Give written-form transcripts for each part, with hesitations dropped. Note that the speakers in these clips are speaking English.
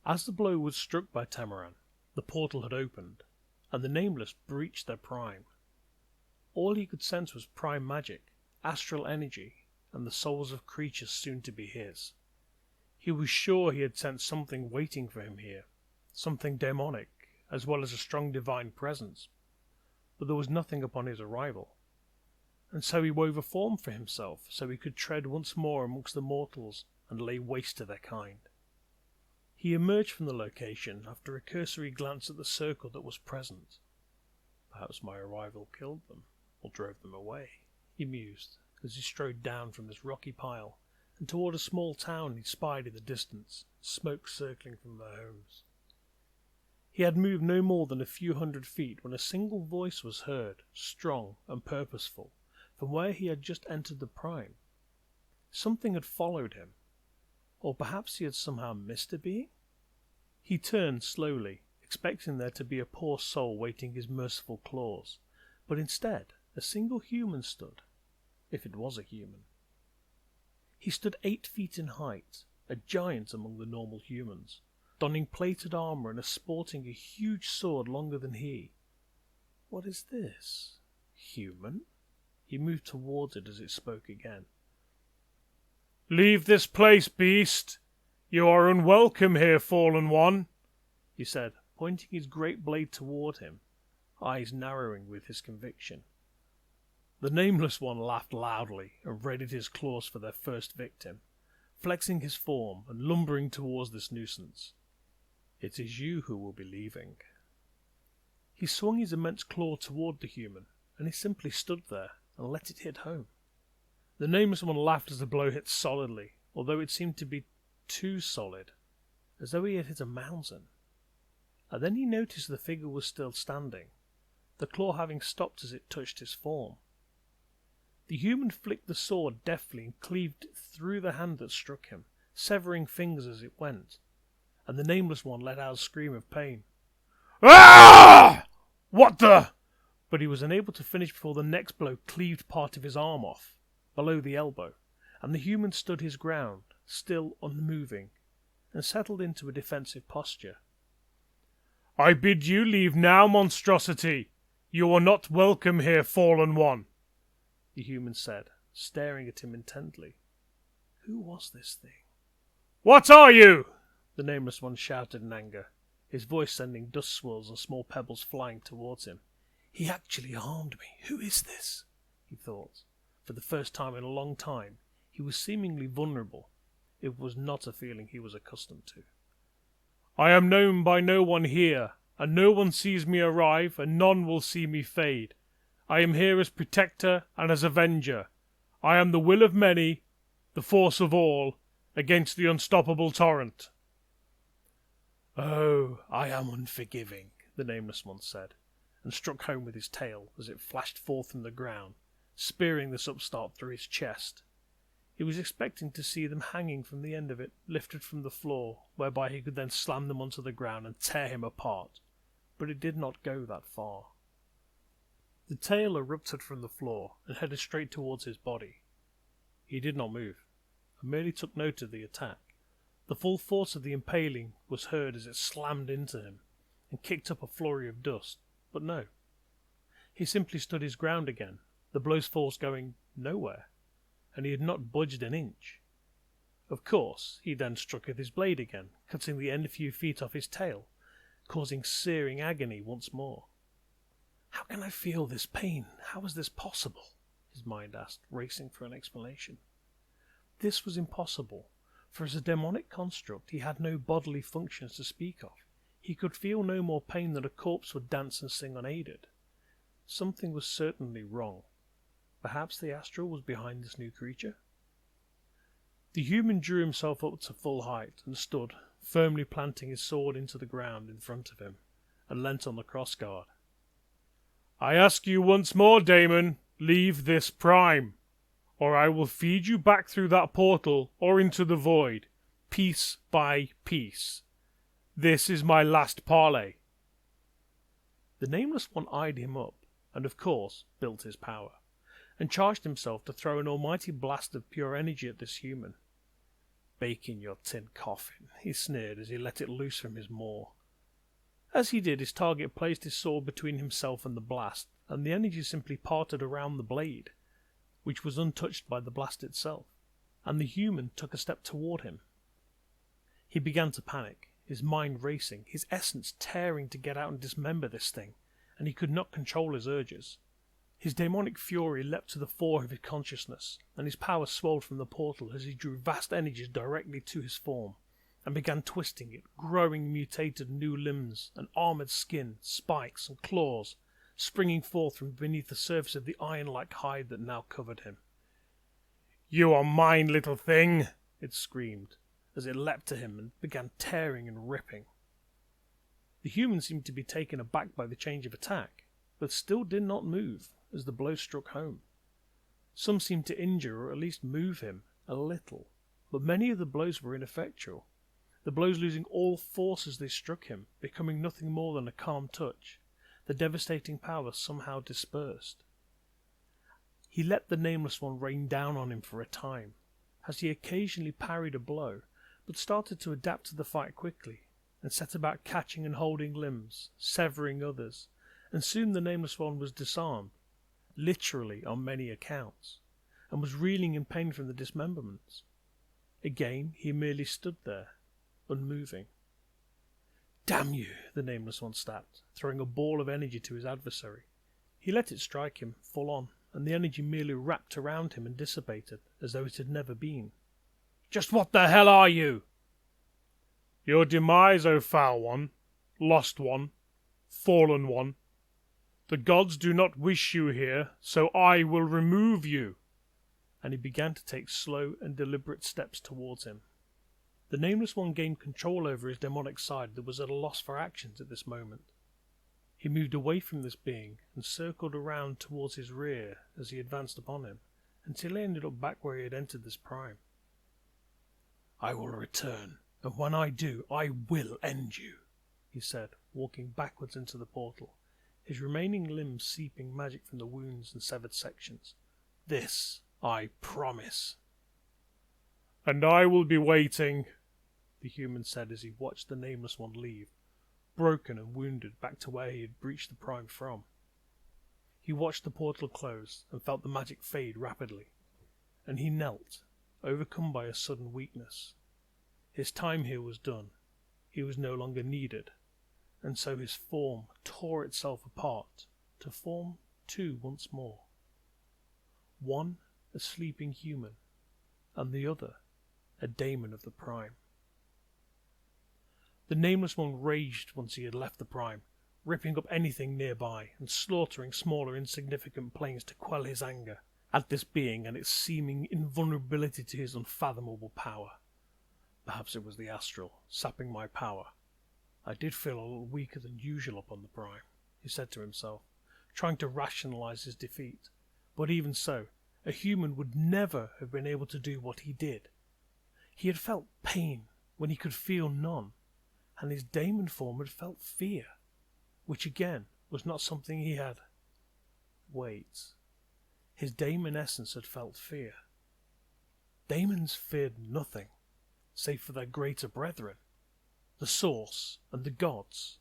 As the blow was struck by Tamaran, the portal had opened, and the Nameless breached their prime. All he could sense was prime magic, astral energy, and the souls of creatures soon to be his. He was sure he had sensed something waiting for him here, something demonic, as well as a strong divine presence, but there was nothing upon his arrival. And so he wove a form for himself, so he could tread once more amongst the mortals and lay waste to their kind. He emerged from the location after a cursory glance at the circle that was present. Perhaps my arrival killed them, or drove them away, he mused, as he strode down from this rocky pile, and toward a small town he spied in the distance, smoke circling from their homes. He had moved no more than a few 100 feet when a single voice was heard, strong and purposeful, from where he had just entered the prime. Something had followed him, or perhaps he had somehow missed a being? He turned slowly, expecting there to be a poor soul waiting his merciful claws, but instead a single human stood, if it was a human. He stood 8 feet in height, a giant among the normal humans, donning plated armor and sporting a huge sword longer than he. What is this? Human? He moved towards it as it spoke again. "Leave this place, beast! You are unwelcome here, fallen one," he said, pointing his great blade toward him, eyes narrowing with his conviction. The Nameless One laughed loudly and readied his claws for their first victim, flexing his form and lumbering towards this nuisance. "It is you who will be leaving." He swung his immense claw toward the human, and he simply stood there and let it hit home. The Nameless One laughed as the blow hit solidly, although it seemed to be too solid, as though he had hit a mountain. And then he noticed the figure was still standing, the claw having stopped as it touched his form. The human flicked the sword deftly and cleaved through the hand that struck him, severing fingers as it went, and the Nameless One let out a scream of pain. "Ah! What the—" But he was unable to finish before the next blow cleaved part of his arm off, below the elbow, and the human stood his ground, still unmoving, and settled into a defensive posture. "I bid you leave now, monstrosity! You are not welcome here, fallen one!" the human said, staring at him intently. Who was this thing? "What are you?" the Nameless One shouted in anger, his voice sending dust swirls and small pebbles flying towards him. He actually harmed me. Who is this? He thought. For the first time in a long time, he was seemingly vulnerable. It was not a feeling he was accustomed to. "I am known by no one here, and no one sees me arrive, and none will see me fade. I am here as protector and as avenger. I am the will of many, the force of all, against the unstoppable torrent." "Oh, I am unforgiving," the Nameless One said, and struck home with his tail as it flashed forth from the ground, spearing this upstart through his chest. He was expecting to see them hanging from the end of it, lifted from the floor, whereby he could then slam them onto the ground and tear him apart, but it did not go that far. The tail erupted from the floor and headed straight towards his body. He did not move, and merely took note of the attack. The full force of the impaling was heard as it slammed into him, and kicked up a flurry of dust, but no. He simply stood his ground again, the blow's force going nowhere, and he had not budged an inch. Of course, he then struck with his blade again, cutting the end a few feet off his tail, causing searing agony once more. "How can I feel this pain? How is this possible?" his mind asked, racing for an explanation. This was impossible, for as a demonic construct he had no bodily functions to speak of. He could feel no more pain than a corpse would dance and sing unaided. Something was certainly wrong. Perhaps the astral was behind this new creature? The human drew himself up to full height and stood, firmly planting his sword into the ground in front of him, and leant on the crossguard. "I ask you once more, Daemon, leave this prime, or I will feed you back through that portal or into the void, piece by piece. This is my last parley." The Nameless One eyed him up, and of course built his power, and charged himself to throw an almighty blast of pure energy at this human. "Bake in your tin coffin," he sneered as he let it loose from his maw. As he did, his target placed his sword between himself and the blast, and the energy simply parted around the blade, which was untouched by the blast itself, and the human took a step toward him. He began to panic, his mind racing, his essence tearing to get out and dismember this thing, and he could not control his urges. His demonic fury leapt to the fore of his consciousness, and his power swelled from the portal as he drew vast energies directly to his form, and began twisting it, growing mutated new limbs, and armoured skin, spikes, and claws, springing forth from beneath the surface of the iron-like hide that now covered him. "You are mine, little thing!" it screamed, as it leapt to him and began tearing and ripping. The human seemed to be taken aback by the change of attack, but still did not move as the blow struck home. Some seemed to injure or at least move him a little, but many of the blows were ineffectual, the blows losing all force as they struck him, becoming nothing more than a calm touch, the devastating power somehow dispersed. He let the Nameless One rain down on him for a time, as he occasionally parried a blow, but started to adapt to the fight quickly, and set about catching and holding limbs, severing others, and soon the Nameless One was disarmed, literally on many accounts, and was reeling in pain from the dismemberments. Again he merely stood there, unmoving. "Damn you!" the Nameless One snapped, throwing a ball of energy to his adversary. He let it strike him, full on, and the energy merely wrapped around him and dissipated, as though it had never been. "Just what the hell are you?" "Your demise, O foul one, lost one, fallen one. The gods do not wish you here, so I will remove you." And he began to take slow and deliberate steps towards him. The Nameless One gained control over his demonic side that was at a loss for actions at this moment. He moved away from this being and circled around towards his rear as he advanced upon him, until he ended up back where he had entered this prime. "I will return, and when I do, I will end you," he said, walking backwards into the portal, his remaining limbs seeping magic from the wounds and severed sections. "This I promise." "And I will be waiting," the human said as he watched the Nameless One leave, broken and wounded, back to where he had breached the prime from. He watched the portal close and felt the magic fade rapidly, and he knelt, overcome by a sudden weakness. His time here was done. He was no longer needed, and so his form tore itself apart to form two once more. One a sleeping human, and the other a daemon of the prime. The Nameless One raged once he had left the prime, ripping up anything nearby and slaughtering smaller insignificant planes to quell his anger at this being and its seeming invulnerability to his unfathomable power. Perhaps it was the astral, sapping my power. I did feel a little weaker than usual upon the prime, he said to himself, trying to rationalize his defeat. But even so, a human would never have been able to do what he did. He had felt pain when he could feel none, and his daemon form had felt fear, which again was not something he had. Wait. His daemon essence had felt fear. Daemons feared nothing, save for their greater brethren, the Source and the gods.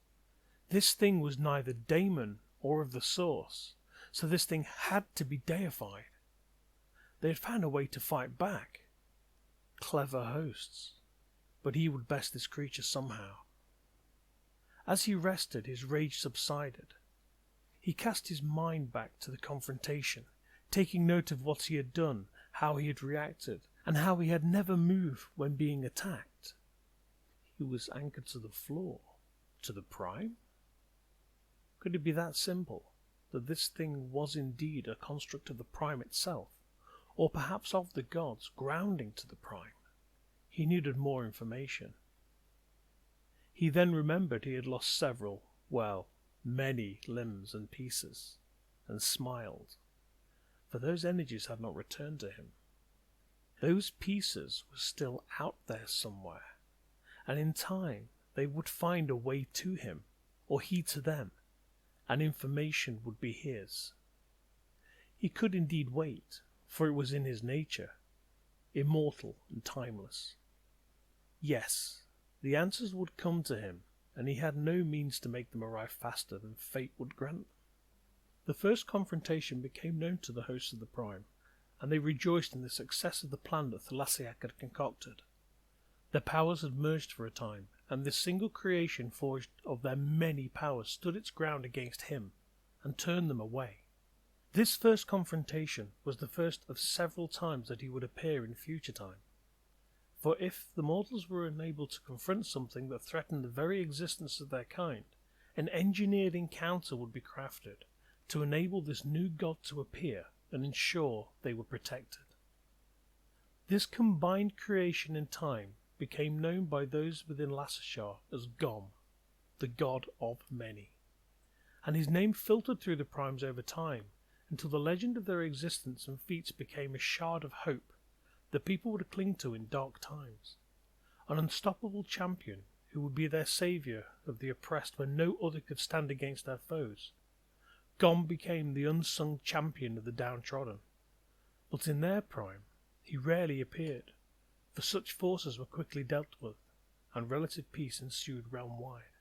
This thing was neither daemon or of the Source, so this thing had to be deified. They had found a way to fight back. Clever hosts. But he would best this creature somehow. As he rested, his rage subsided. He cast his mind back to the confrontation, taking note of what he had done, how he had reacted, and how he had never moved when being attacked. He was anchored to the floor, to the prime? Could it be that simple, that this thing was indeed a construct of the prime itself, or perhaps of the gods grounding to the prime? He needed more information. He then remembered he had lost several, well, many limbs and pieces, and smiled, for those energies had not returned to him. Those pieces were still out there somewhere, and in time they would find a way to him, or he to them, and information would be his. He could indeed wait, for it was in his nature, immortal and timeless. Yes, the answers would come to him, and he had no means to make them arrive faster than fate would grant them. The first confrontation became known to the hosts of the Prime, and they rejoiced in the success of the plan that Thalassiac had concocted. Their powers had merged for a time, and this single creation forged of their many powers stood its ground against him, and turned them away. This first confrontation was the first of several times that he would appear in future time. For if the mortals were unable to confront something that threatened the very existence of their kind, an engineered encounter would be crafted to enable this new god to appear and ensure they were protected. This combined creation in time became known by those within Lassashar as Gom, the god of many, and his name filtered through the primes over time until the legend of their existence and feats became a shard of hope that people would cling to in dark times, an unstoppable champion who would be their saviour of the oppressed when no other could stand against their foes. Gom became the unsung champion of the downtrodden, but in their prime he rarely appeared, for such forces were quickly dealt with, and relative peace ensued realm-wide.